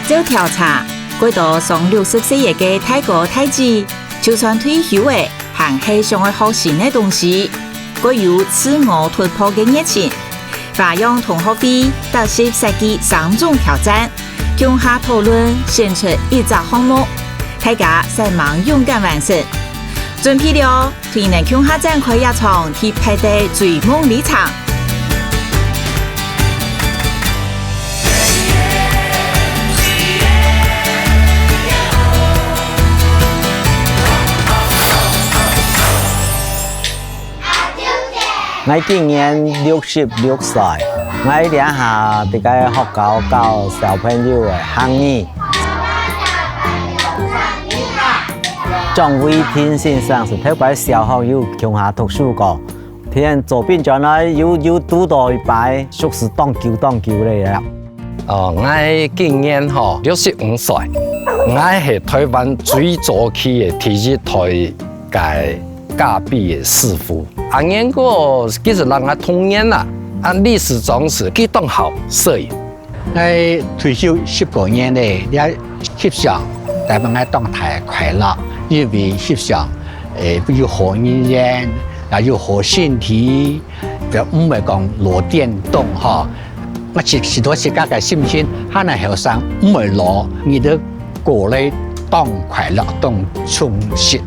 做调查，幾多上60歲嘅泰國太子，就算退休嘅，還係想要學新嘅東西，佢有自我突破嘅熱情。發揚同學會特色設計3種挑戰，共下討論選出1個項目，大家使忙勇敢完成。準備了，推能共下展開一場去派對追夢旅程。我今年66歲，我領下啲個學校教小朋友嘅行義。張偉天先生是台北小學有共下讀書過，天左邊將來有讀到一擺，屬是當球嚟啦。我今年65歲，我係台灣最早期嘅體育台嘅嘉賓嘅師傅。年過其實讓我童年啦，歷史中是幾棟好攝影。我退休10多年咧，也翕相，但係我當太快樂，因為翕相有好語言，又有好身體，就唔係講攞電動嚇。我許多時間嘅心情，可能後生唔係攞，你都過嚟當快樂，當充實。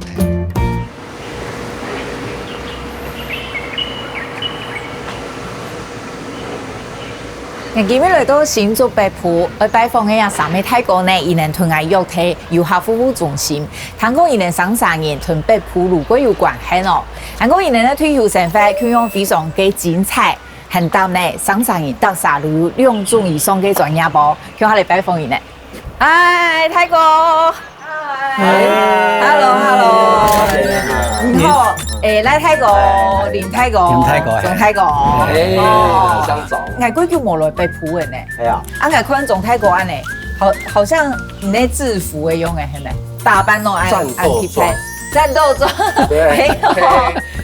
今日來到新竹北埔，去拜訪嘅三位泰國呢，伊能同我約睇遊客服務中心，聽講伊能上3年同北埔如果有關係咯。聽講伊能嘅退休生活，佢用非常嘅精彩，很到呢上3年到沙路2種以上嘅專業部，叫我嚟拜訪伊呢。嗨，泰國。Hello， 你好，來泰國，連泰國，仲泰國，想走。我估叫無來北埔嘅呢。係啊。我看種泰國安呢，好像你那制服嘅用嘅係咪？打扮咯，戰鬥裝。戰鬥裝。對。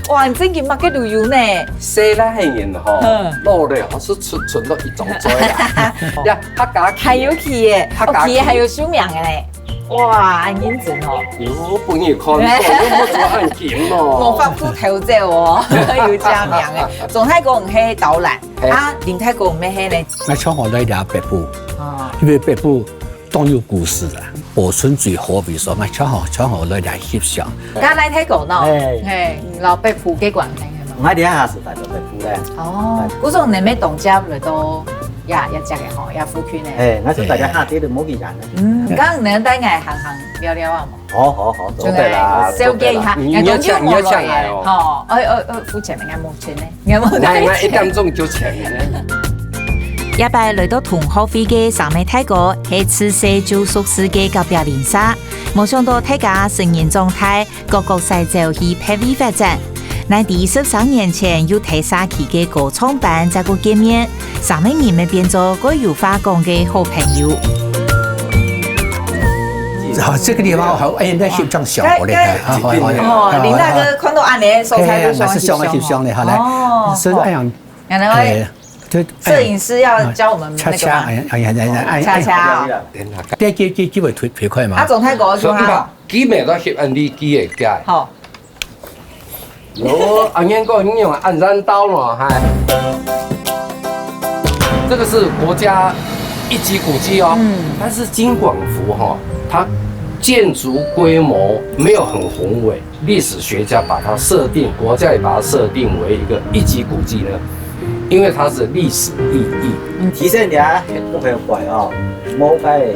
哇，你真嘅乜嘅都有呢。西拉係人嗬，落嚟好似存到一種嘴啦。呀，客家還有企業，企業還有收名嘅咧。哇，很認真哦！有本嘢看，我做很勁咯。我發布頭照喎，有加名嘅。仲泰國唔係導覽啊，連泰國唔係咧。我從我來聊北部，因為北部當有故事啊。保存最好，比如說我從我來聊翕相。家來泰國咯，係老北埔嘅關係係嘛？我領下是大到北埔咧。哦，嗰種你咩動作嚟到？一隻嘅嗬，也富圈咧。我想大家下啲都冇見人。咁你等我行聊聊啊嘛。好，做嘅啦。小記下，我叫冇來嘅。哦，我付錢咪冇錢咧，有冇？我1點鐘就錢咧。一擺來到同學會嘅三位泰國，係此世就熟識嘅隔壁鄰舍，冇想到大家成年狀態，各細就去拍微發展。那第13年前要睇沙期嘅歌唱班再個見面，三位人咪變做個有話講嘅好朋友。這個地方好，那翕相小我嚟嘅。哦，林大哥看到安尼，素材都想翕相咧，好咧。哦，所以哎呀，攝影師要教我們那個恰恰，啲機會推快嘛。總泰國做下，基本都翕按你機嘅界。好。年過你用按山刀嘛，嗨，這個是國家1級古蹟哦。但是金廣福哈，它建築規模沒有很宏偉，歷史學家把它設定，國家也把它設定為一個1級古蹟呢，因為它是歷史意義。提醒你啊，不可以怪哦，冇該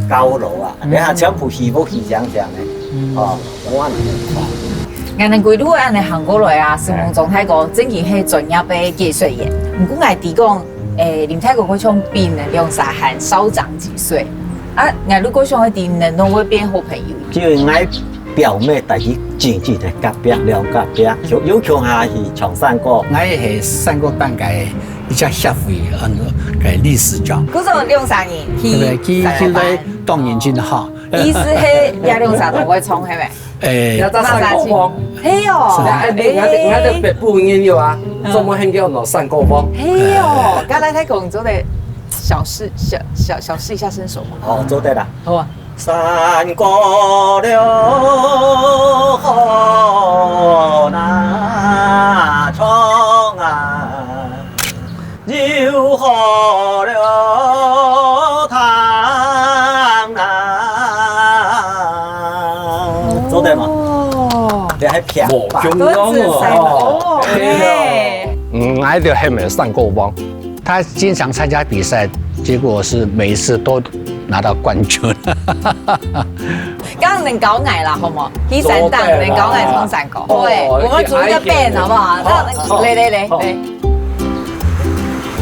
高樓啊，你下全部起步起上上嘅，哦，我人哋規路安尼行過來啊，成功狀態個真係係專業嘅技術員。唔過我哋講，林泰國嗰種變能量啥還少長幾歲啊？我如果想去能都會變好朋友。就愛表妹帶去靜靜的隔壁兩隔壁，有強下去長山歌。我係山歌班嘅一家協會嘅理事長。嗰種兩三年，佢在當年真好。意思係廿兩三都會衝係咪？要到山高峰，係哦，我哋北部應有啊，中文應叫攞山高峰。係哦，家來泰國做的小试一下身手嘛。哦，做对了。好啊。山过了河那冲啊，又喝了汤啊，做对吗？哦，这还偏无中鸽子山哦，对。爱就系咪上过帮？他经常参加比赛，结果是每一次都拿到冠军。刚刚能搞矮了，好吗？一三档能搞矮冲三个，对，我们组一个 band 好不好？来，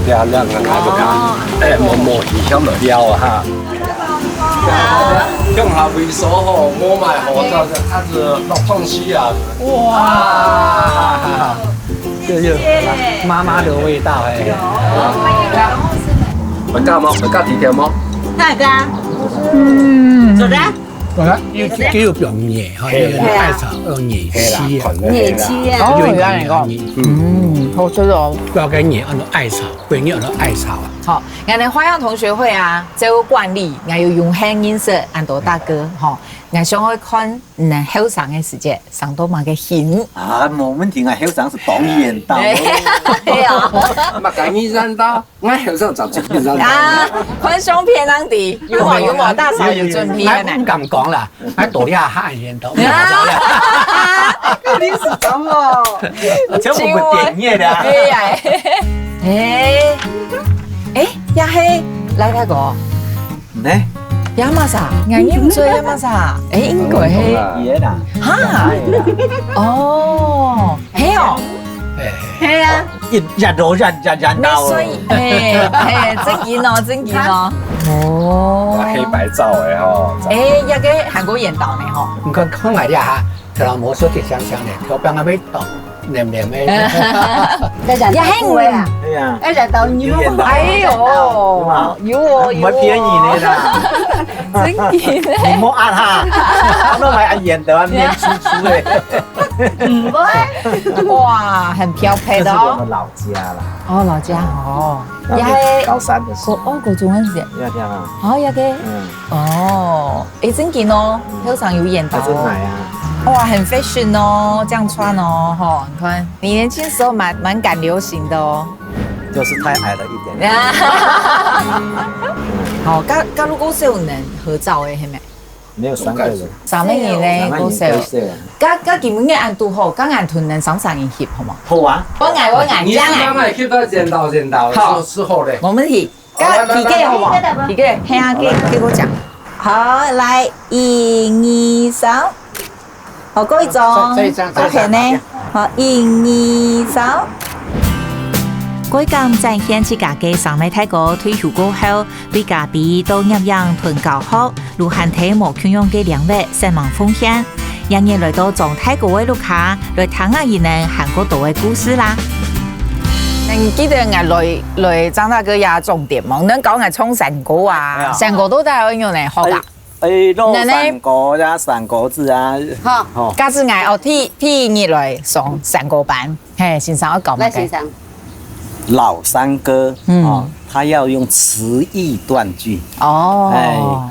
亮亮看看不看？哎，摸一向就了哈。向下回收吼，摸埋好这样子，它是落缝隙啊。哇，这就妈妈的味道哎。会干吗？会干甜甜吗？大哥，走的。我看又有表面哈，有艾草，有野漆啊，野漆啊，有原来个，好吃哦。不要跟野按照艾草，贵你按照艾草啊。好，我哋花样同学会啊，这个惯例，我要用黑颜色按到大哥，吼，我想去看后生嘅时节，上到嘛嘅显。啊，冇问题啊，后生是当演到。对啊。嘛，赶紧染到，我后生就这样染到。啊，看相片人哋，有冇大嫂有准片哎，唔敢讲啦，哎，多啲下汗烟头。你是什么？这我们点业的。哎呀，呀嘿，来睇個，呢？呀嘛啥？眼影唔追呀嘛啥？應該係嘢啦。哈？哦，係哦，係啊，日到日到。所以真見哦。哦。黑白照的吼。一個韓國演導呢吼。唔看看埋啲下，就讓魔術啲香香嘅，條邊個味道黏黏嘅。呀嘿唔會啊？對呀。哎呦，有哦，唔係便宜你啦。真見你莫壓下，我都買演的啊，面粗粗的。哇，很漂配的這是我哦們。老家啦。哦，老家哦，然後係高三的時候。高中嗰陣時，要聽啊。哦，有嘅，哦，真見哦，好像有演到還真買啊。哇，很 fashion 哦，這樣穿哦，哈，你看，你年輕時候蠻趕流行的哦。就是太矮了一點。好，假如嗰時候能合照嘅係咪？沒有3個人。三個人咧，嗰時候，假基本嘅按度好，假按團能上人翕好嗎？好啊。我挨你將慢慢去到剪刀，好之後嘞。冇問題。假幾個好唔好？幾個？係啊，給我講。好，來1、2、3。好，各位總，照片呢？好，1、2、3。改革展現自家嘅上尾泰國退休過後，為家己到入營屯教學，如漢體無缺用嘅兩位身亡奉獻，讓人來到從泰國嘅路卡來聽下伊能韓國島嘅故事啦。記得來張大哥也重點嘛，能講係衝山歌啊，山歌都帶用嚟學㗎。弄三國呀，三國字啊。好，家子嗌替你來上山歌班，嘿，先生我講乜嘅？老山歌，他要用詞意斷句。哦，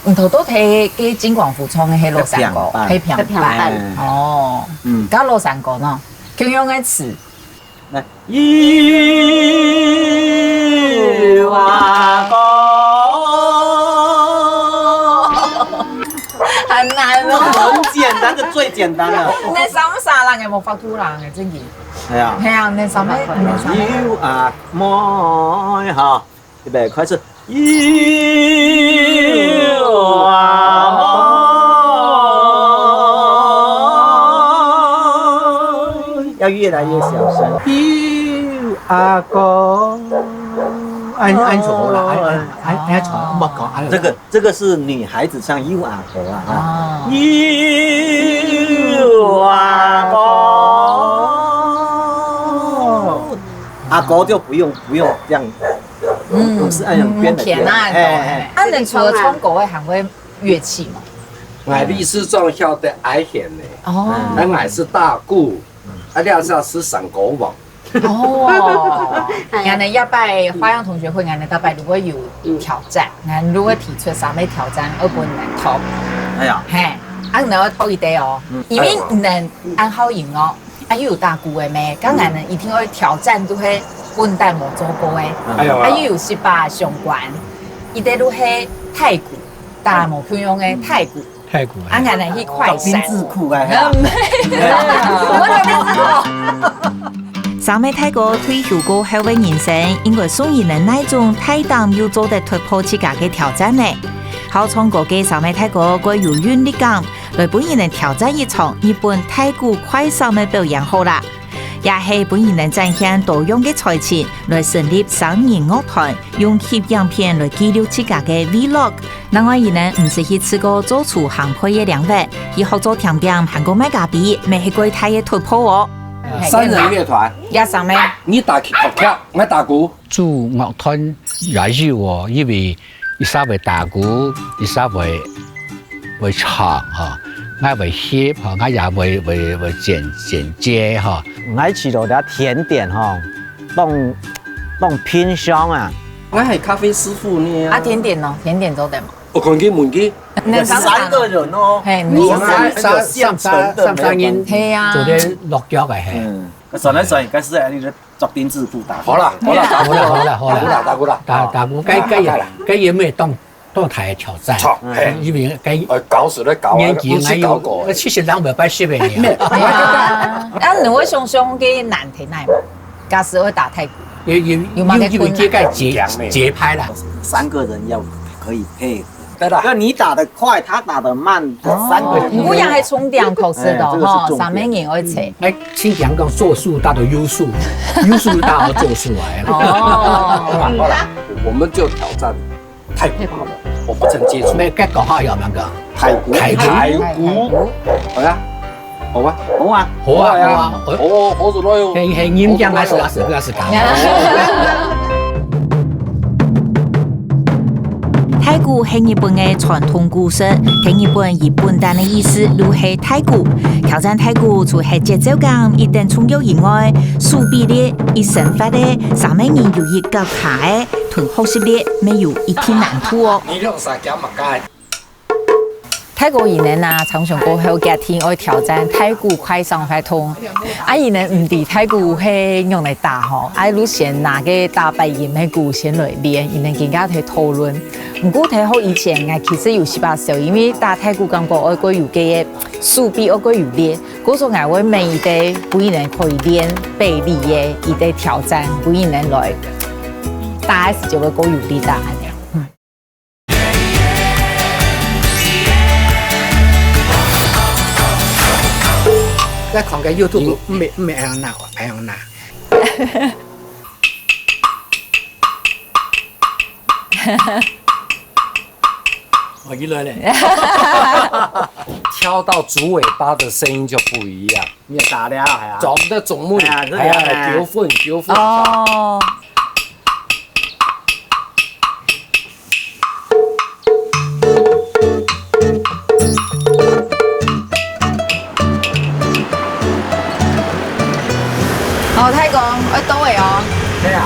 唔同都睇嘅金廣福創嘅係老山歌，係平板。哦，搞老山歌呢，佢用嘅詞。來，yêu hoa có 很難哦，很簡單，這最簡單啦。你三人嘅冇法度啦，嘅真嘅。係啊。係啊，你三咩？yêu啊妹哈，預備開始。yêu啊妹，要越來越小聲。yêu阿公，按錯啦，按錯，唔好講。這個是女孩子唱yêu阿哥啊，哦，yêu阿哥，阿哥就不用這樣，是按樣編的編。按人除了唱歌嘅韓國樂器嘛？我李世壯曉得愛弦呢，哦，俺是大鼓，啊，亮上是山歌王。哦，俺们要拜花样同学会，俺们大拜如果有挑战，俺如果提出啥咩挑战，而不能偷。哎呀，嘿，俺能要偷一袋哦，因为能按好赢哦，又有大姑的咩，咁俺们一定会挑战都会笨蛋冇做过的，又有18相关，一袋都系太古，大冇漂用的太古。太古俺们去快闪。丁字裤啊，我就丁字裤。上美泰國退休過後嘅人生，應該屬於能那種大膽又做得突破自家嘅挑戰呢。好從嗰個上美泰國個有願力感，來本人能挑戰一場日本太鼓快閃嘅表演好啦。也係本人能展現多樣嘅才情，來成立雙人樂團，用攝影片來記錄自家嘅 vlog。另外，伊能唔是去試過做出航配嘅兩位，去合作甜點韓國賣咖比，未係過太嘅突破哦。3人樂團，也上咩？你打跳，我打鼓。做樂團也要哦，因為伊稍微打鼓，伊稍微會唱哈，我會 hip 哈，我也會剪接哈。我去到啲甜點哈，當偏香啊。我係咖啡師傅呢。啊，甜點哦，甜點做得嘛？我看見門機。3個人哦，係，三人，係啊，做啲落腳嘅係。算嚟算，應該是你作丁字褲打。好啦，打鼓啦，打鼓，該有咩當台挑戰？因為該搞事咧搞，年紀還有70人未擺設備呢。啊，你會想嘅難題係嘛？假使會打太鼓，有嘛嘅困難？節拍啦，3個人要可以配合。對啦，你打得快，他打得慢，3個人。不樣係重點考試的哈，上面人會切。哎，請講講做數大到優數，優數大到做數來。哦，好啦，我們就挑戰太鼓好了，我不曾接觸。咩？該講下有冇個？太鼓，好呀，好啊，好啊，好咗咯。係演講還是講？太鼓係日本嘅傳統故事，喺日本以笨蛋嘅意思，如係太鼓。挑戰太鼓除係節奏感一定重要以外，手臂咧、一身法咧，上面人有一個卡嘅，同學習咧，沒有一天難度哦。你用啥夾物解？泰國人呢啊，常常過後家庭愛挑戰太鼓快閃快通，啊伊呢唔知太鼓係用嚟打吼，啊如先拿個大白音嘅鼓先來練，伊呢更加去討論。唔過睇好以前我其實有18歲，因為打太鼓感覺我個有嘅手臂我個有練，嗰種我會每一day不一人可以練背力嘅一day挑戰，不一人來打時就會個有力打。在看個 YouTube 唔係樣鬧啊，係樣鬧。我一來咧，挑到竹尾巴的聲音就不一樣。你打了係啊？總的總目，九分。哦。我睇講，我到嚟哦，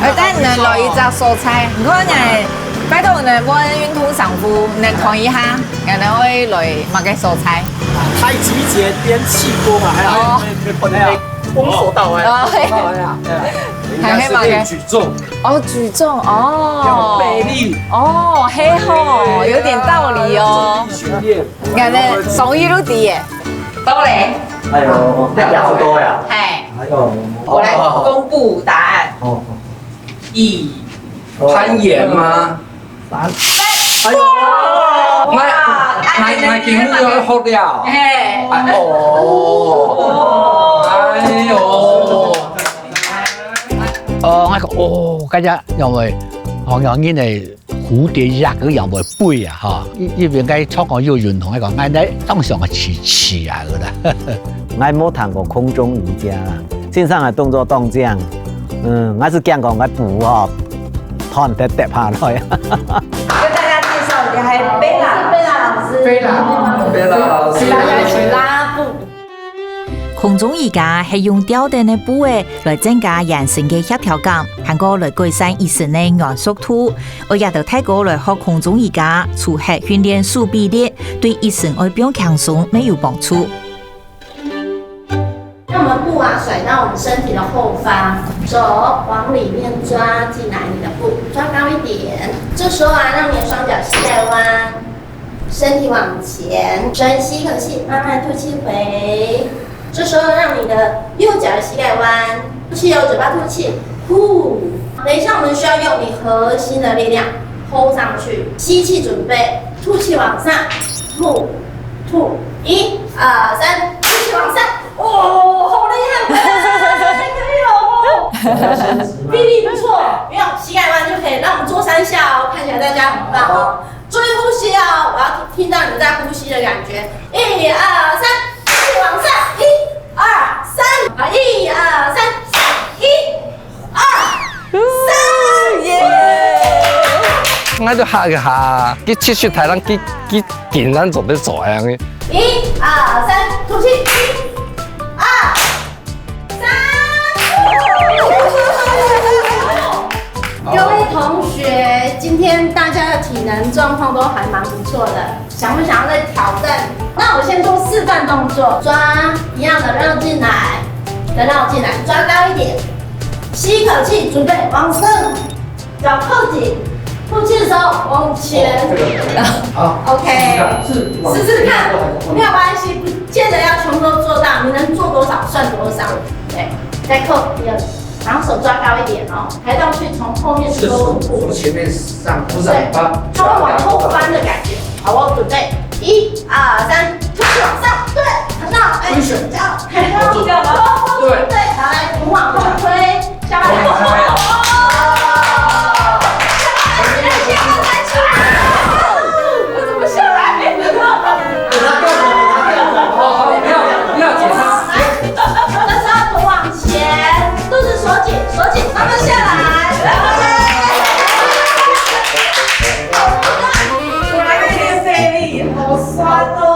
我等你來一隻蔬菜，唔該你，拜託你揾運通上夫，你看一下，然後會來買個蔬菜。太極節練氣功啊，係啊，空手道啊，應該是練舉重。哦，舉重哦，要背力。哦，嘿吼，有點道理哦。訓練。然後雙語都啲嘅，到嚟。哎呦，那好多呀。係。哎呦，我來公布答案。哦，攀岩嗎？哎呦，買節目要學了。嘿。哎呦。我講嗰隻因為學樣嘢係蝴蝶翼嗰樣會背啊嚇，呢邊嘅初講要認同一個，我哋當上係似啊嗰啦。我冇談過空中瑜伽啦，線上嘅動作當這樣，我是講過我補哦，攤得下來。跟大家介紹，你係貝拉老師。貝拉老師。大家一起拉布。空中瑜伽係用吊燈的部位來增加人身嘅協調感，還個來改善醫生嘅軟速度。我也到泰國來學空中瑜伽，除係訓練手臂力，對醫生愛變輕鬆沒有幫助。让我们布甩到我们身体的后方，手往里面抓进来，你的布抓高一点。这时候让你的双脚膝盖弯，身体往前，深吸一口气，慢慢吐气回。这时候让你的右脚的膝盖弯，吐气由嘴巴吐气，呼。等一下我们需要用你核心的力量 hold 上去，吸气准备，吐气往上，吐，1、2、3，吐气往上。哦，好厉害，可以了哦，臂力不错，不用膝盖弯就可以。让我们做3下哦，看起来大家很棒哦。注意呼吸哦，我要听到你在呼吸的感觉。1、2、3，吐气往上，1、2、3，好，1、2、3，3、1、2、3，耶！我就嚇一下，佢切雪睇人，佢健人做得做樣嘅。1、2、3，吐氣。各位同学，今天大家的体能状况都还蛮不错的，想不想要再挑战？那我先做示范动作，抓一样的绕进来，再绕进来，抓高一点，吸一口气，准备往上，脚扣紧，吐气的时候往前。好 ，OK， 试试看，没有关系，不见得要全部都做到，你能做多少算多少。对，再扣第二。然后手抓高一点哦，抬上去，从后面收腹，从前面上，不是对，它会往后翻的感觉。好，我准备，1、2、3，吐气往上，对，很好，哎，这样，看到这样吗？对，好，来，我们往后推，下巴抬起来，我怎么下来？不要紧张。这时候头往前，肚子锁紧，慢慢下来。好酸哦，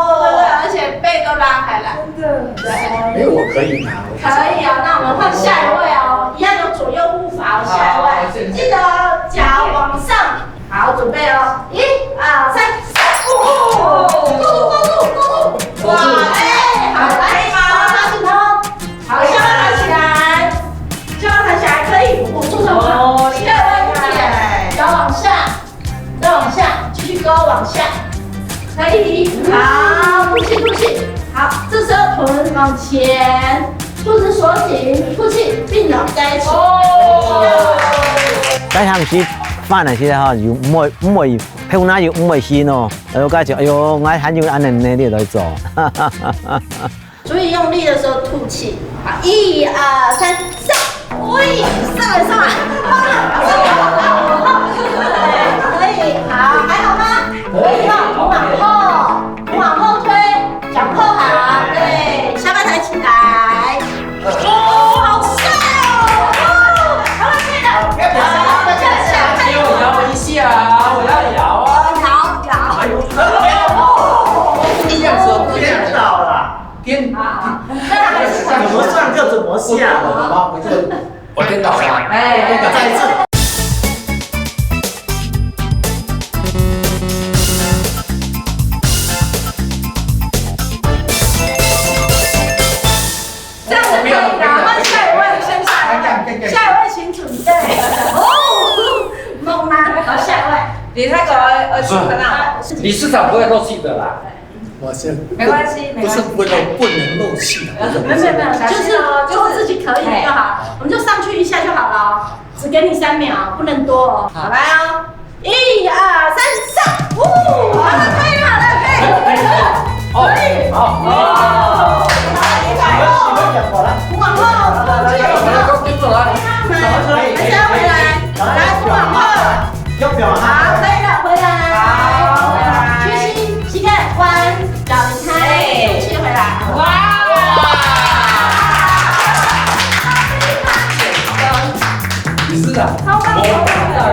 而且背都拉开来。真的。对。我可以拿。可以啊，那我们换下一位哦，一样有左右步伐哦，下一位，记得哦，脚往上。好，准备哦，1、2、3，勾住，哇，哎，好，来，抓紧哦，好，下巴抬起来，可以，我做什么？膝盖弯一点，脚往下，再往下，继续勾往下。可以，好，吐气，好，这时候臀往前，肚子锁紧，吐气，并拢在一起。在行時翻嚟時候，要唔會漂那要唔會先哦。我家就哎呦，我還要按呢啲嚟做。注意用力的时候吐气。好，1、2、3，上，喂，上来，可以，好，还好吗？可以哦，头往后推，脚扣好，对，下巴抬起来。哦，好帅哦！好了，可以了。给我摇一下，我要摇啊！摇。哎呦，这样子不颠倒了，颠，怎么上就怎么下。我颠倒了。哎，再一次。这样子可以的，换下一位先下来，下一位请准备。哦，猛男，好，下一位。你那个去很好，理事长不会漏气的啦。我是没关系，不是不能漏气，没有，就是做自己可以就好，我们就上去一下就好了哦，只给你3秒，不能多哦。好，来哦，1、2、3，上！哦，好了，可以了，可以，好，往后，还是要回来，来，往后，要不要？好，可以了，回来，屈膝，膝盖弯，脚离开，吐气回来，哇！理事长，超棒的，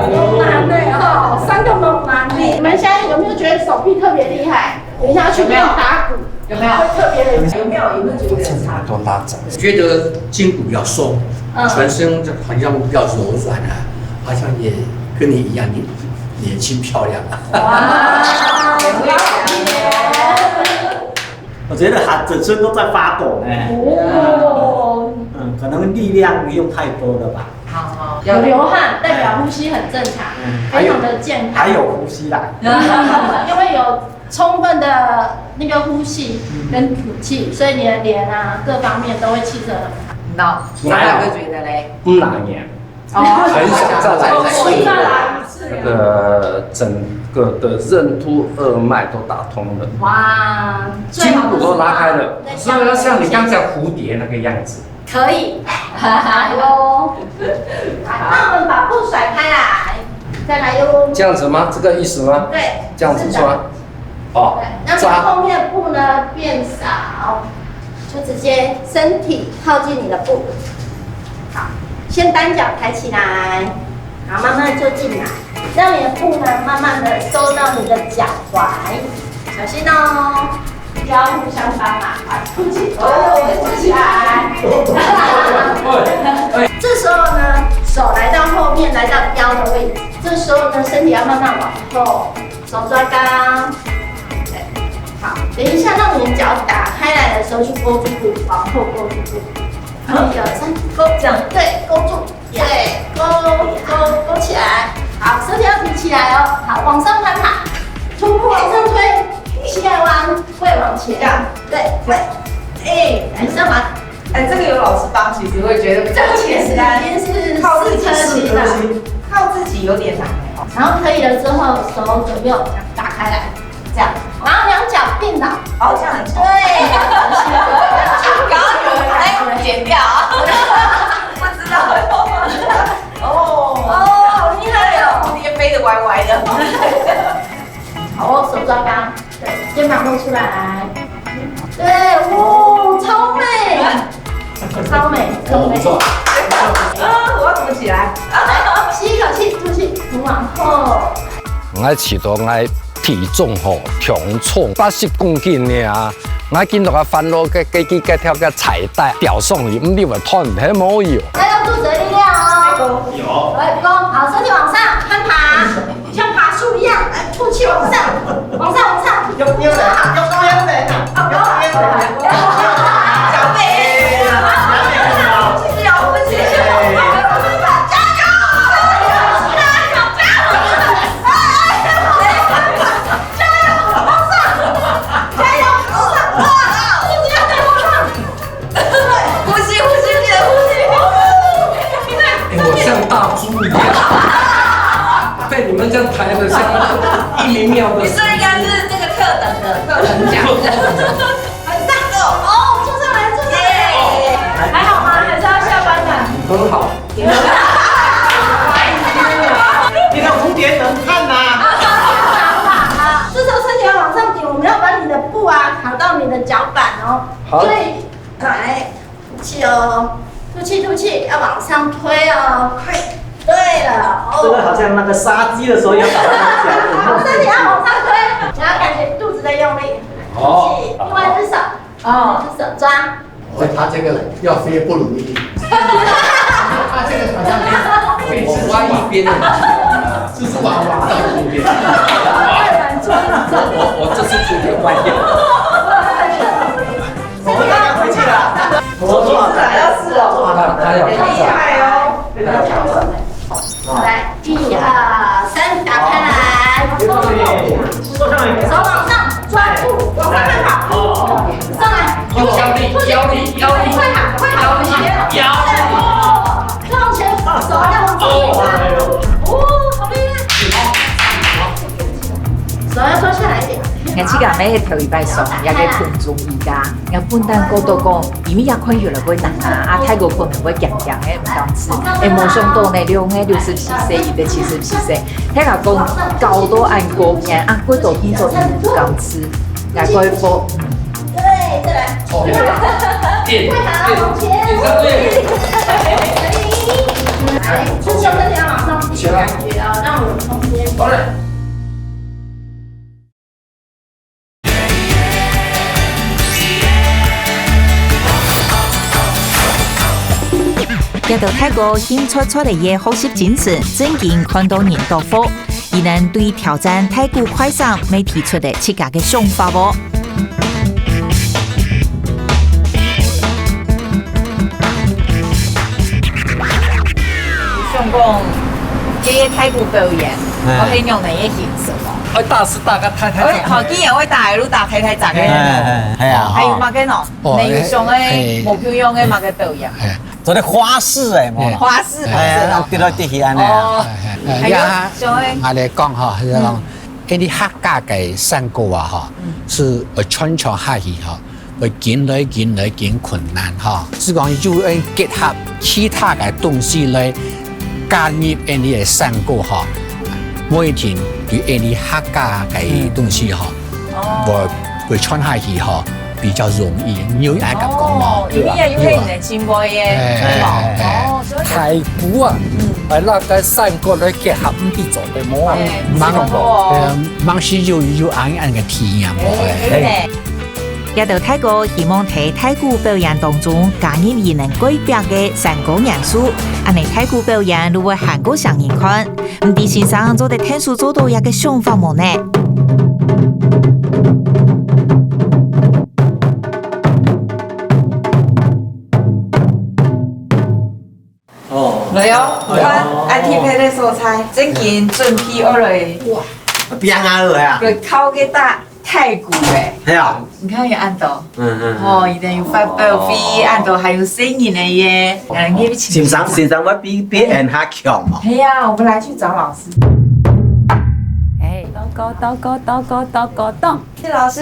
猛男呢哈，3个猛男呢。你们现在有没有觉得手臂特别厉害？等一下要去练打鼓，有没有？特别的有没有觉得有差？都拉长。觉得筋骨比较松，全身就好像比较柔软啊，好像也跟你一样，你年轻漂亮啊。哇，我觉得他整身都在发抖呢。哦，可能力量用太多了吧。好，有流汗，代表呼吸很正常，非常的健康。还有呼吸啦。因为有充分的那个呼吸跟吐气，所以你的脸啊各方面都会气色很好。哪个觉得嘞？哪年？很想再来一次。那个整个的任督二脉都打通了，哇，筋骨都拉开了，所以要像你刚才蝴蝶那个样子。可以，好哟。那我们把布甩开来，再来哟。这样子吗？这个意思吗？对，这样子抓。哦，让你后面的布呢变少，就直接身体靠近你的布。好，先单脚抬起来，然后慢慢就进来，让你的布呢慢慢的收到你的脚踝，小心哦。不要互相帮忙，吐气，吐起来。这时候呢，手来到后面，来到腰的位置。这时候呢，身体要慢慢往后，手抓高。对，好，等一下，让你的脚打开来的时候去勾住布，往后勾住布。1、2、3，勾，这样，对，勾住，对，勾起来。好，身体要提起来哦。好，往上攀爬，臀部往上推。膝盖弯，会往前，对，会，来上马，这个有老师帮，其实会觉得比较简单。今天是靠自己4颗星，靠自己有点难然后可以了之后，手左右打开来，这样，然后两脚并倒，这样很丑。对，刚刚有人剪掉，不知道。好厉害哦！蝴蝶飞得歪歪的。好，手抓高，对，肩膀露出来，对，超美，超美，不错。我要怎么起来？来，吸一口气，吐气，头往后。我饲到我体重重80公斤呢，我見到個翻落嘅跳個彩帶吊上去，唔你話拖唔起冇用。要用肚子的力量哦。有。来，不公，好，身体往上攀爬，像爬树一样，来，吐气往上，往上。用的，用的，小美，了不起！我像大猪一样，被你们这样抬的像1厘秒的。你这应该是这个特等奖，很上手坐上来，还好吗？还是要下班的？很好。你的蝴蝶能看呐。这时候身体要往上顶，我们要把你的布扛到你的脚板哦。好。对，来，吐气哦，吐气，要往上推哦，快。对了，这个好像那个杀鸡的时候要把它脚。身体要往上推，你要感觉肚子的用力。吐气，另外一只手，另一只手抓。他这个要飞不容易。他这个好像我歪一边的，就是往上一边。我这是蝴蝶歪掉。我要回去了。要试哦，他要厉害哦。来，1、2、3，打开来，坐上来，手往上抓住，往上面跑，上来，腰力，快好，往前，往前，手要往前，好厉害，手要抓下来一点。我即个每个头礼拜上也个群众瑜伽，我本单讲到讲，因为也看越来越难泰国可能会强强的唔敢吃，没想到呢，用个64岁，伊个74岁，他讲高度按过年过多天做唔敢吃，也可以播。对，再来，点往前，来，这时候身体要往上提，感觉让我们空间。好嘞。也到泰國興出出嚟嘅學習精神，正經看到人多貨，而能對挑戰太鼓快上未提出嘅自家嘅想法喎。上講嘅太鼓表演，我係用哪一形式咯？我大師大家太太。好，今日我大路大太太咋嘅？係啊，還有乜嘅喏？你上嘅目標用嘅乜嘅表演？做啲花式誒，冇啦。花式跌落跌去安尼。哦，係上嘅。我哋講哈，係講，嗰啲客家嘅山歌啊，哈，是穿插下去哈，會見困難哈。是講要結合其他嘅東西嚟加入呢啲山歌哈，每天對呢啲客家嘅東西哈，會穿下去哈。比較容易，要係咁講嘛。因為有人見過嘅，太鼓啊，係那個山歌嚟結合唔啲做嘅冇啊，忙是要按個體驗喎。也到泰國希望喺太鼓表演當中加入異能改變嘅山歌元素，安尼太鼓表演如果韓國上人看，唔知先生做得聽書做到一個想法冇呢？嚟哦，看 IT 的素材，整件準備而來，哇，變啊嚟啊！佢靠嘅打太鼓嘅，係啊，你看有按到，哦，一定有發表飛，按到還有聲音的耶，先生我比人還強嘛。係啊，我們來去找老師。咚，謝老師，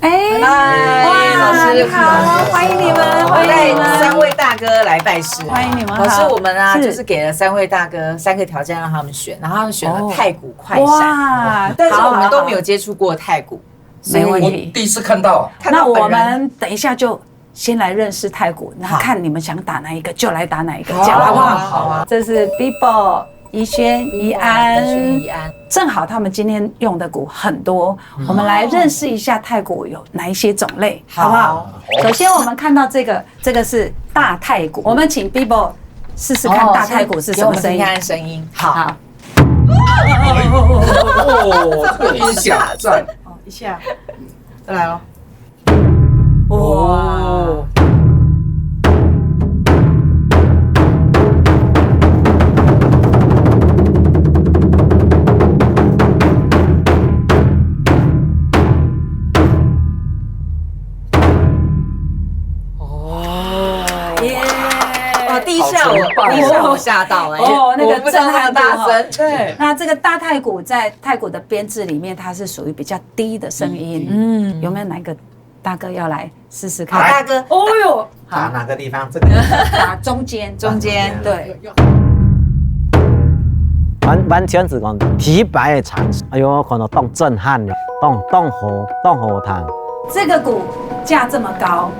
哎，老師好，歡迎你們，我帶三位大哥來拜師，歡迎你們。老師，我們啊，就是給了三位大哥3個條件讓他們選，然後他們選了太鼓快閃，哇，但是我們都沒有接觸過太鼓，沒問題。第一次看到。那我們等一下就先來認識太鼓，然後看你們想打哪一個就來打哪一個，這樣好不好？好啊。這是 Bibo、怡萱、怡安，正好他們今天用的鼓很多，我們來認識一下太鼓有哪一些種類，好不好？首先我們看到這個是大太鼓，我們請 Bibo 試試看大太鼓是什麼聲音。聲音，好。哦，這個音響讚。哦，一下，再來咯。哇！第一下我嚇到哎！哦，那個震撼大聲。對，那這個大太鼓在太鼓的編制裡面，它是屬於比較低的聲音。嗯，有沒有哪個大哥要來試試看？大哥，哦喲，打哪個地方？這個打中間，對。完全是講體擺的場，哎呦，可能當震撼了，當火炭。這個鼓架這麼高，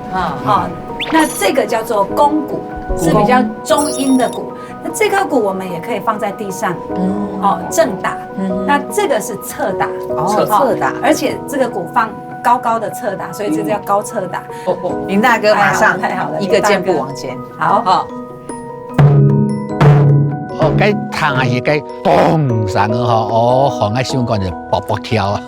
那這個叫做弓鼓，是比較中音的鼓。那這顆鼓我們也可以放在地上，正打。那這個是側打，側打，而且這個鼓放高高的側打，所以這叫高側打。林大哥馬上太好了，一個箭步往前，好。該彈下去該咚上個嗬，哦，學喺香港就卜卜跳啊！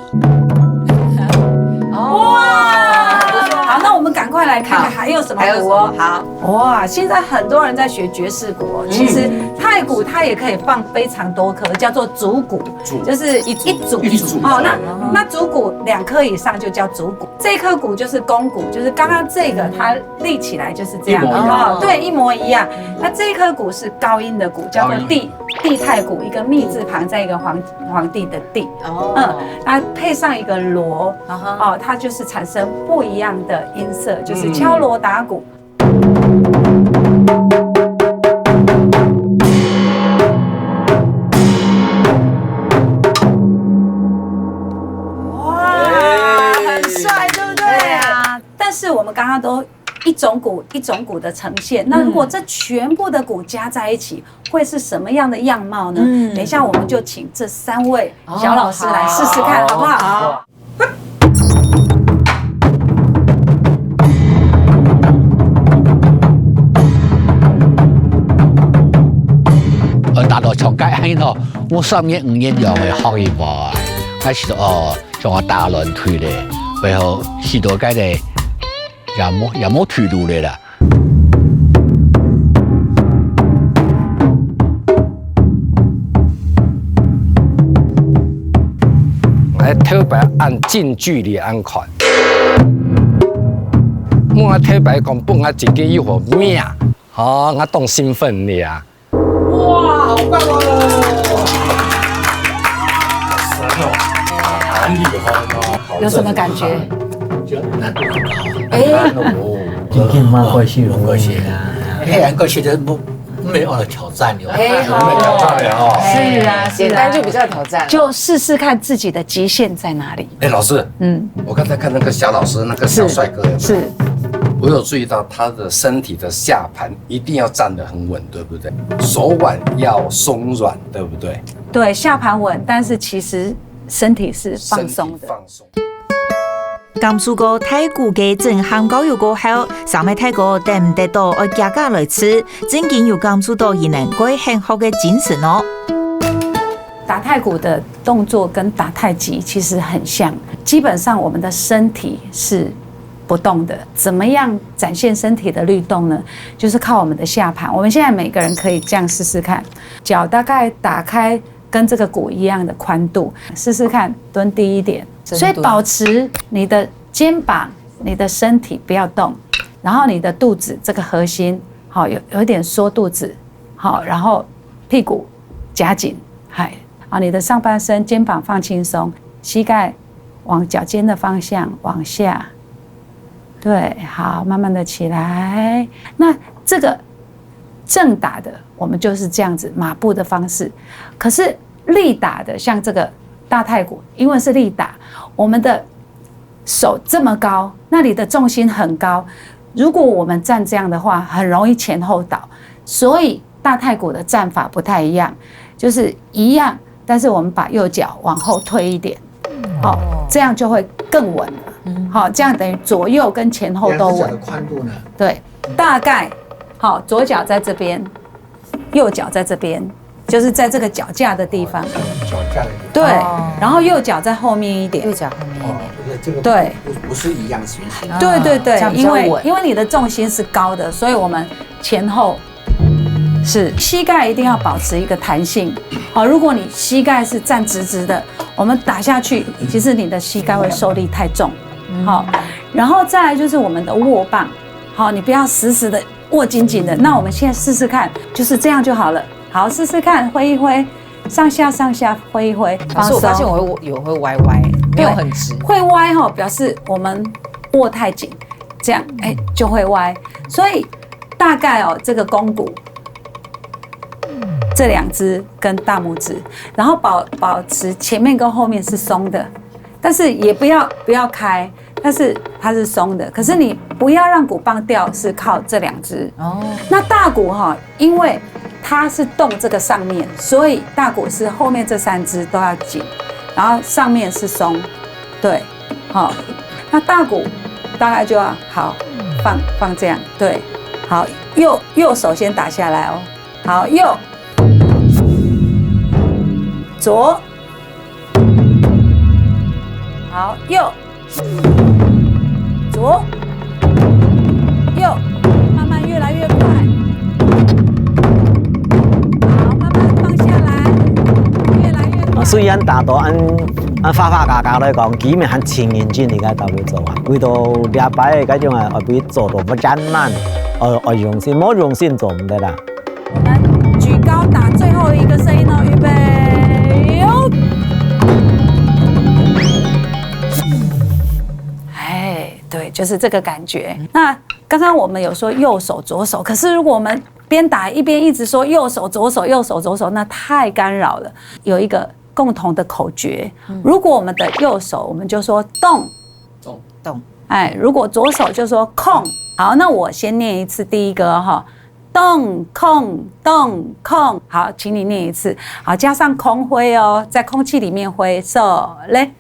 好，那我們趕快來看看還有什麼鼓哦。好，哇，現在很多人在學爵士鼓，其實太鼓它也可以放非常多顆，叫做竹鼓，就是一組。哦，那竹鼓2顆以上就叫竹鼓，這顆鼓就是弓鼓，就是剛剛這個它立起來就是這樣，對，一模一樣。那這顆鼓是高音的鼓，叫做地太鼓，一個密字旁在一個皇帝的帝，它配上一個鑼，它就是產生不一樣的音色，就是敲鑼打鼓。哇，很帥，對不對？對啊。但是我們剛剛都一種鼓的呈現，那如果這全部的鼓加在一起，會是什麼樣的樣貌呢？等一下我們就請這3位小老師來試試看，好不好？从解安咯，我上面5年用的学一步啊，我是像我大轮推的，背后许多解的也冇退路的啦。跳摆按近距离按看，我跳摆讲本我自己有个命，我当兴奋的啊！哇，好棒哦！很厉害哦！有什么感觉？就难度很高。今天蛮过去了，过去啊，黑暗过去的没有了挑战了，没挑战了哦。是啊，简单就比较挑战，就试试看自己的极限在哪里。老师，我刚才看那个小老师，那个小帅哥，是，我有注意到他的身体的下盘一定要站得很稳，对不对？手腕要松软，对不对？对，下盘稳，但是其实身体是放松的。放松。感受过泰國嘅震撼教育過後，上面泰國得唔得到我家家來吃，真正有感受到伊能改幸福嘅精神哦。打太鼓的动作跟打太極其實很像，基本上我們的身體是不動的。怎麼樣展現身體的律動呢？就是靠我們的下盤。我們現在每個人可以這樣試試看，腳大概打開跟這個鼓一樣的寬度，試試看蹲低一點。所以保持你的肩膀、你的身體不要動，然後你的肚子這個核心好有一點縮肚子，好，然後屁股夾緊，嗨，好，你的上半身肩膀放輕鬆，膝蓋往腳尖的方向往下，對，好，慢慢的起來。那這個正打的，我們就是這樣子馬步的方式，可是力打的，像這個大太鼓，因為是力打，我們的手這麼高，那你的重心很高，如果我們站這樣的話，很容易前後倒，所以大太鼓的站法不太一樣，就是一樣，但是我們把右腳往後推一點，好，這樣就會更穩了，好，這樣等於左右跟前後都穩。寬度呢？對，大概好，左腳在這邊，右腳在這邊。就是在這個腳架的地方，腳架的地方。對，然後右腳在後面一點，右腳後面一點，對，不是一樣循序。對對對，因為你的重心是高的，所以我們前後是膝蓋一定要保持一個彈性。好，如果你膝蓋是站直直的，我們打下去，其實你的膝蓋會受力太重。好，然後再來就是我們的握棒，好，你不要死死的握緊緊的。那我們現在試試看，就是這樣就好了。好，試試看，揮一揮，上下上下揮一揮。老師，我發現我會歪歪，沒有很直。會歪哈，表示我們握太緊，這樣就會歪。所以大概這個肱骨，這兩隻跟大拇指，然後保持前面跟後面是鬆的，但是也不要開，但是它是鬆的。可是你不要讓鼓棒掉，是靠這兩隻。哦，那大鼓哈，因為它是動這個上面，所以大鼓是後面這3隻都要緊，然後上面是鬆，對，好，那大鼓大概就要好放這樣，對，好，右手先打下來哦，好，右，左，好，右，左，右，慢慢越來越快。雖然大多按花家來講，基本很輕認真嚟嘅，都會做啊。為到兩擺嗰種啊，我俾做到不艱難，我用心，冇用心做唔得啦。我們舉高打最後一個聲音哦，預備，有。對，就是這個感覺。那剛剛我們有說右手左手，可是如果我們邊打一邊一直說右手左手右手左手，那太干擾了。有一個共同的口訣，如果我們的右手，我們就說動，動，如果左手就說空。好，那我先念一次第一個哈，動空動空。好，請你念一次。好，加上空揮哦，在空氣裡面揮，手來，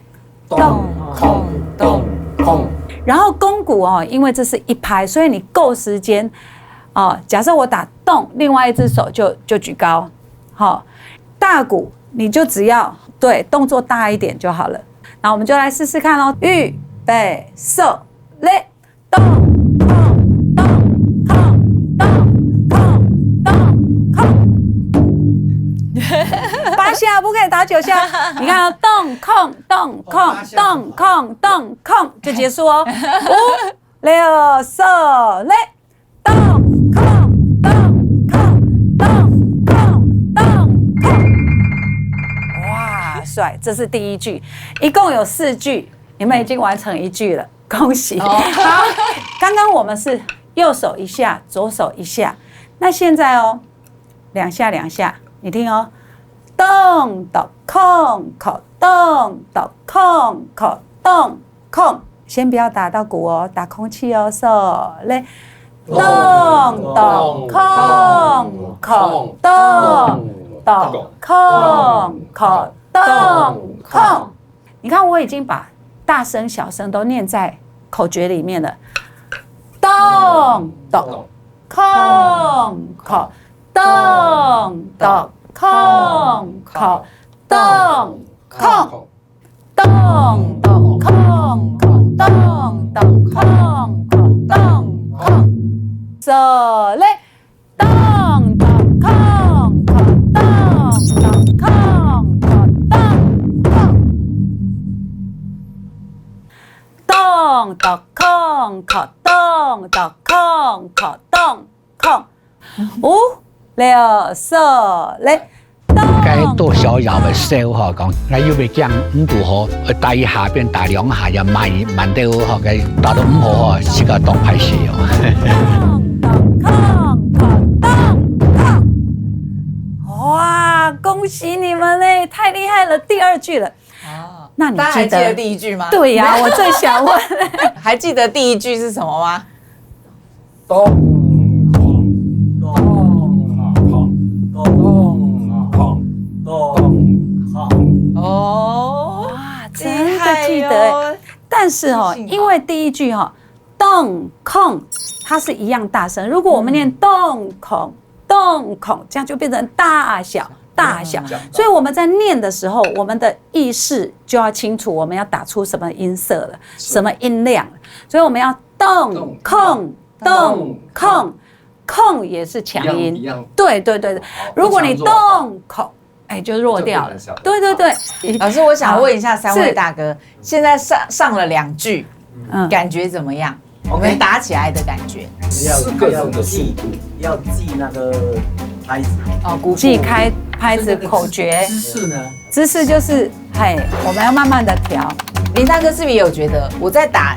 動空動空。然後肱骨哦，因為這是一拍，所以你夠時間哦。假設我打動，另外一隻手就舉高，好。大鼓你就只要对动作大一点就好了。那我们就来试试看哦，预备手来，动控动控动控动控。8下不可以打9下，你看哦，动控动控动控动控就结束哦。5、6、手来，动控动控动控动控。哇，帅！这是第1句，一共有4句，你们已经完成1句了，恭喜！好，刚刚我们是右手1下，左手1下，那现在哦，2下2下，你听哦。动的控口动的控口动控，先不要打到鼓哦，打空气哦，手来，动的控口动的控口动控。你看我已经把大声小声都念在口诀里面了，动的控口动的控口动控动动控口动动控口动控，手来，动动控口动动控口动控，动的控口动的控口动控，5、6、手来。该做小摇的手哈，讲，我又要讲5度好，打1下变打2下，又慢到哈，该打到5号哈，是个动拍戏哦。哇，恭喜你们嘞，太厉害了！第2句了。哦，那你大家还记得第1句吗？对呀，我最想问，还记得第1句是什么吗？动哦，哇，真的记得。但是哦，因为第1句哈，动控它是一样大声，如果我们念动控动控，这样就变成大小大小，所以我们在念的时候，我们的意识就要清楚，我们要打出什么音色了，什么音量了，所以我们要动控动控，控也是强音，对对对，如果你动控。哎，就弱掉了。对对对，老师，我想问一下3位大哥，现在上了2句，感觉怎么样？我们打起来的感觉。要记那个拍子哦，记开拍子口诀。姿势呢？姿势就是，嘿，我们要慢慢的调。林大哥是不是也有觉得我在打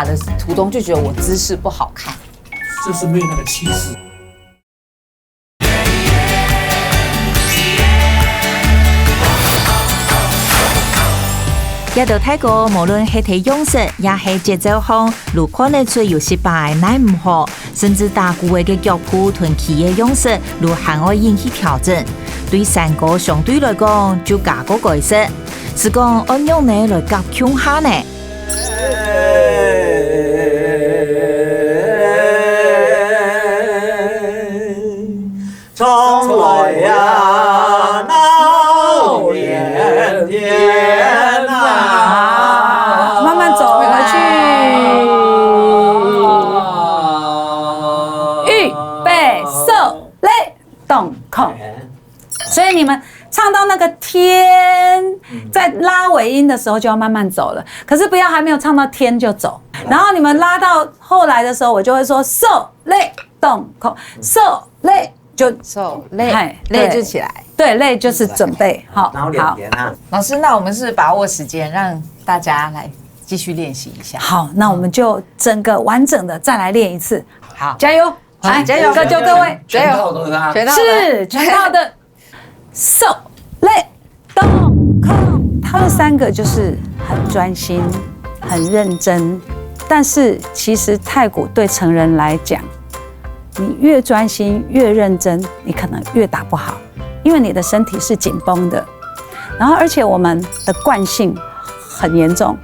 的途中就觉得我姿势不好看，就是没有那个气势。一道泰國無論係睇樣式，也係節奏風，如看得出有失敗，乃唔好，甚至打鼓嘅腳譜同其嘅樣式，如還要引起調整。對3個相對來講，就加個改式，是講按樣呢來夾強下呢。從來呀，鬧連天啊！慢慢走回去。預備手來，動控。所以你們唱到那個天，在拉尾音的時候就要慢慢走了，可是不要還沒有唱到天就走。然後你們拉到後來的時候，我就會說手來動控，手來。就手累就起来，对，累就是准备好。然后2点啊，老师，那我们是把握时间，让大家来继续练习一下。好，那我们就整个完整的再来练一次。好，加油，来加油，各就各位，全套的啊，是全套的。手累动控，他们3个就是很专心、很认真，但是其实太鼓对成人来讲。你越专心越认真，你可能越打不好，因为你的身体是紧绷的。然后，而且我们的惯性很严重，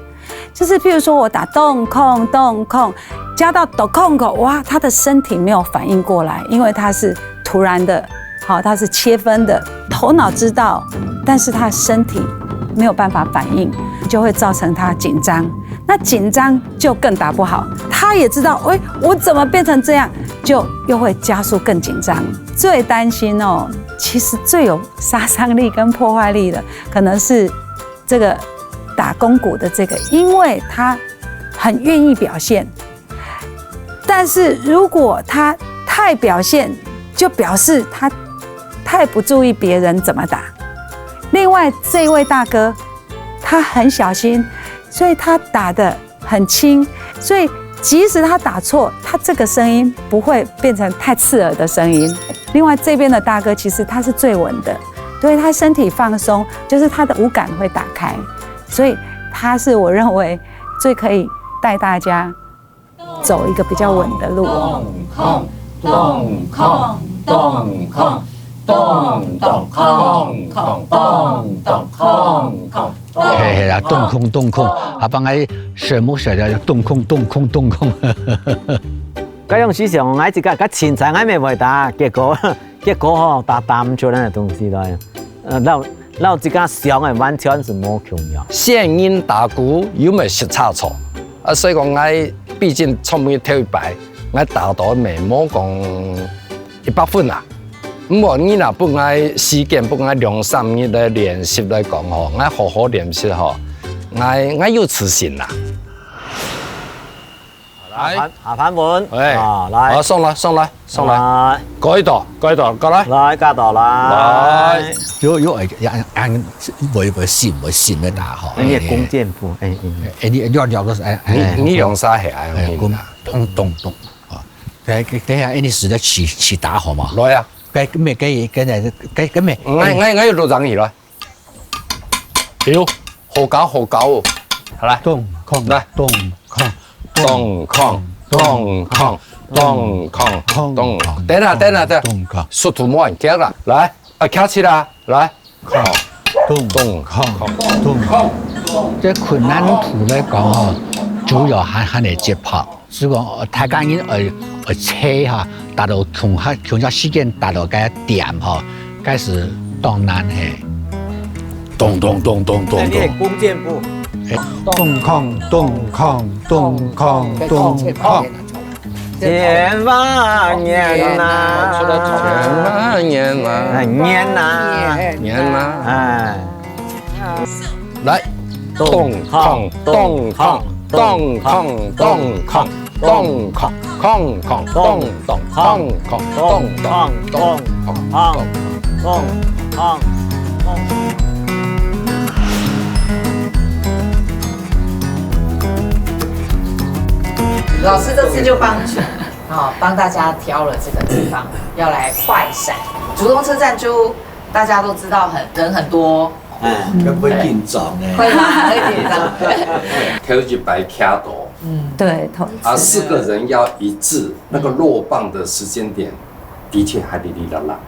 就是譬如说我打动控动控，加到抖控口，哇，他的身体没有反应过来，因为他是突然的，好，他是切分的，头脑知道，但是他身体没有办法反应，就会造成他紧张。那紧张就更打不好，他也知道，我怎么变成这样，就又会加速更紧张。最担心哦，其实最有杀伤力跟破坏力的，可能是这个打肱骨的这个，因为他很愿意表现，但是如果他太表现，就表示他太不注意别人怎么打。另外这位大哥，他很小心，所以他打得很轻，所以即使他打错，他这个声音不会变成太刺耳的声音。另外这边的大哥其实他是最稳的，对，他身体放松，就是他的五感会打开，所以他是我认为最可以带大家走一个比较稳的路。嘿啦，动空，啊，帮我什么写的动空。嗰種思想，我一個個前程還未回答，結果吼答唔出來嘅東西來，เรา自家想嘅完全是冇重要。現音打鼓有沒有識差錯？所以講我畢竟聰明跳一擺，我打到未冇講100分啊。唔過你若本來時間本來2、3日來練習來講吼，我好好練習吼，我有自信啦。下盤碗，來，我送來，改度，過來，來加度來，有按會線咩打嗬？你係弓箭步，你要個你用啥係按動啊！睇下你時得起打好嘛？來啊！cái咩？我要做生意啦。屌，好搞，嚟，動空，嚟，動空，等下，速度冇人夾啦，嚟，卡起啦，嚟，動空，即困難圖嚟講嗬，主要係你節拍，所以講大家人車嚇。達到從這時間達到個點吼，開始當難係，你係弓箭步，動空，千萬年呐，年呐，哎，來，動空。老師這次就幫大家挑了這個地方，要來快閃。竹東車站就大家都知道人很多，會緊張呢？會嗎？會緊張。跳一擺卡到。對，啊，4個人要一致，那個落棒的時間點，的確還哩哩啦啦。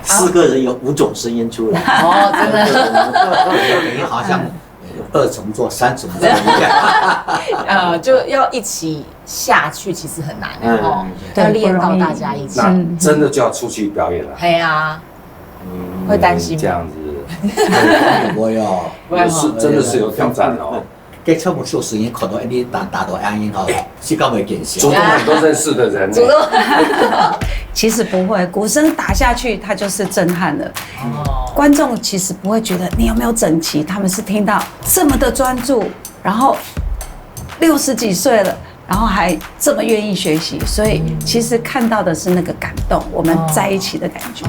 4個人有5種聲音出來。哦，真的。等於好像2重奏、3重奏一樣。就要一起下去，其實很難哦，要練到大家一起。那真的就要出去表演了。對啊，會擔心這樣子。我要，真的是有挑戰哦。 給車無數聲音，可能你打到安音吼，是夠會見笑。主動很多認識的人。主動。其實不會，鼓聲打下去，它就是震撼了。觀眾其實不會覺得你有沒有整齊，他們是聽到這麼的專注，然後60幾歲了，然後還這麼願意學習，所以其實看到的是那個感動，我們在一起的感覺。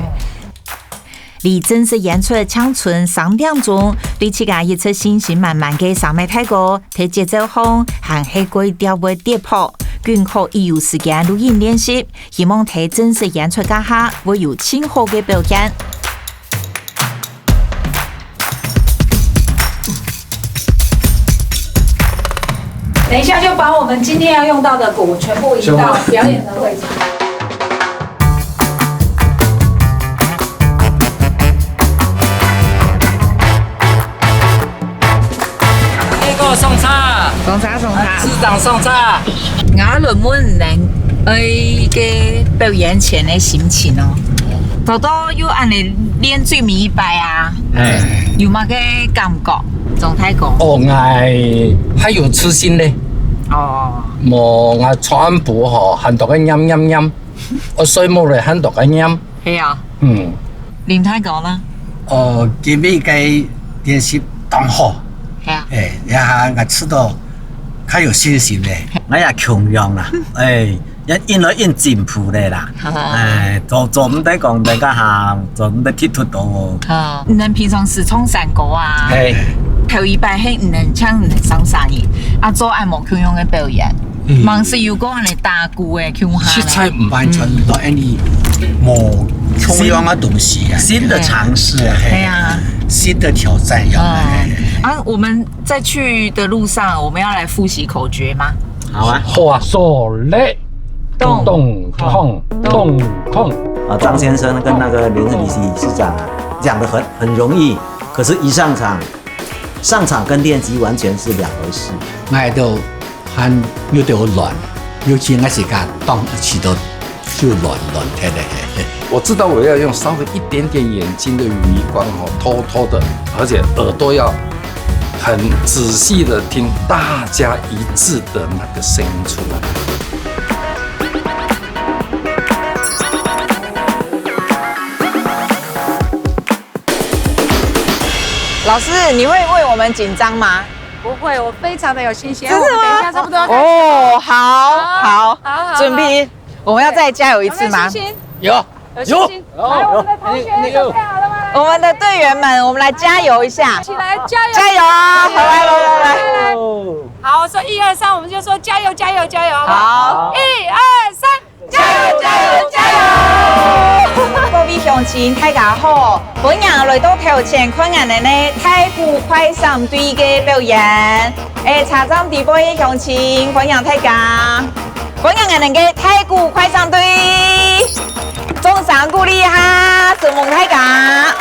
離正式演出搶存3點鐘，對自家一出信心滿滿嘅上麥泰哥，睇節奏風，行起軌調會跌破，均可以有時間錄音練習，希望睇正式演出家下會有更好嘅表現。等一下就把我們今天要用到的鼓全部移到表演的位置。送茶，市長送茶。我論滿能嘅表演前嘅心情咯。豆豆有安尼练水米拜啊，有乜嘅感覺？總體講，還有痴心呢。我傳播很多嘅音，我水冇嚟很多嘅音。係啊，林太講啦。今日嘅練習當好，係啊，一下我吃到，較有信心咧。我也強樣啦，因來因進步咧啦，做唔得講大家下，做唔得鐵突到喎。你能平常時唱山歌啊？係。頭一擺係唔能唱，唔能上山嘅，做按摩強樣嘅表演。忙是有個安尼打鼓嘅強下。實在唔完全到any冇同樣嘅東西啊，新的嘗試啊，係啊，新的挑戰要來。我們在去的路上，我們要來複習口訣嗎？好啊，好啊，手嘞，咚咚碰咚碰。張先生跟那個林理事長啊，講得很容易，可是一上場跟練習完全是兩回事。我都很有點亂，尤其我時間當一起都就亂起來。我知道我要用稍微一點點眼睛的餘光偷偷的，而且耳朵要很仔細的聽大家一致的那個聲音出來。老師，你會為我們緊張嗎？不會，我非常的有信心。真的嗎？等一下差不多要開始。哦，好，準備，我們要再加油一次嗎？有信心。來，我們的同學準備好了嗎？我們的隊員們，我們來加油一下！一起來加油！加油啊！來！好，我說1、2、3，我們就說加油，加油，加油！好，1、2、3，加油，加油，加油！各位鄉親，大家好，本人來到頭前看人哋呢太鼓快閃隊嘅表演，茶站地波嘅鄉親，歡迎大家，歡迎人哋嘅太鼓快閃隊，掌聲鼓勵下，祝夢大家。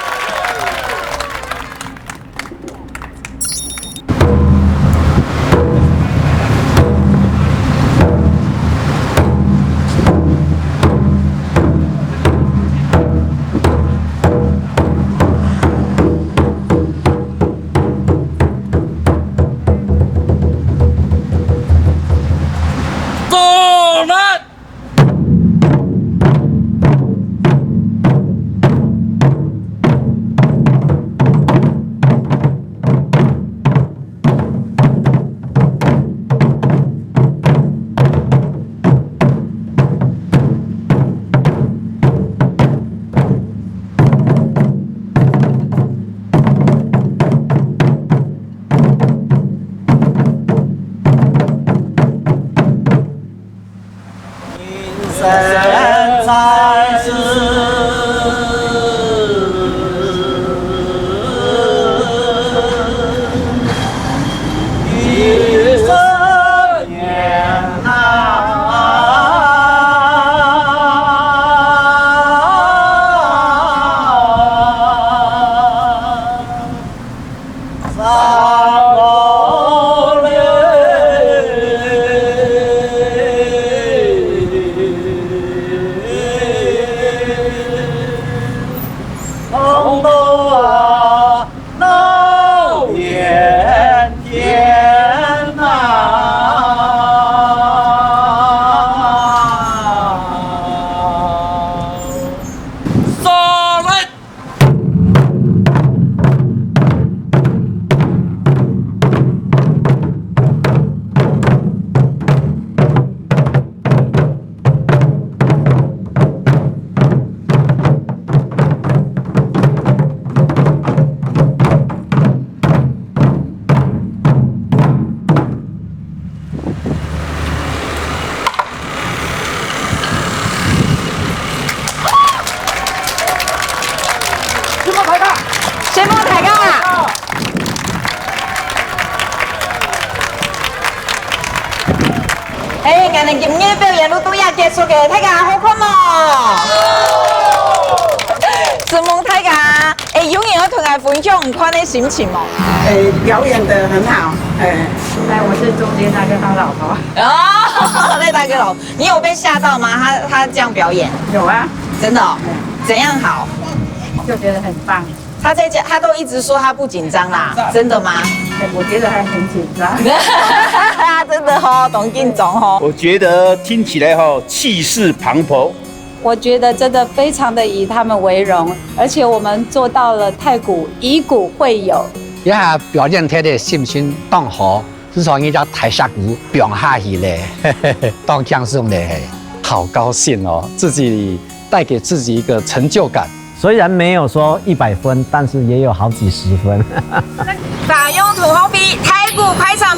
人哋今日表演都要結束嘅，大家好看冇？希望大家永遠要同我分享唔看的心情冇？表演得很好，来，我是中间那个他老婆。哦，那大哥老，你有被嚇到嗎？他這樣表演？有啊，真的哦。怎样好？就觉得很棒。他在家，他都一直说他不紧张啦，真的吗？我觉得还很紧张。真的哦，董进总哦。我觉得听起来气势磅礴。我觉得真的非常的以他们为荣，而且我们做到了太鼓以鼓会友。一下表演他的信心当好，至少人家台下鼓表下去嘞，当将士嘞，好高兴哦，自己带给自己一个成就感。虽然没有说100分，但是也有好几十分。法用土红皮太鼓快炒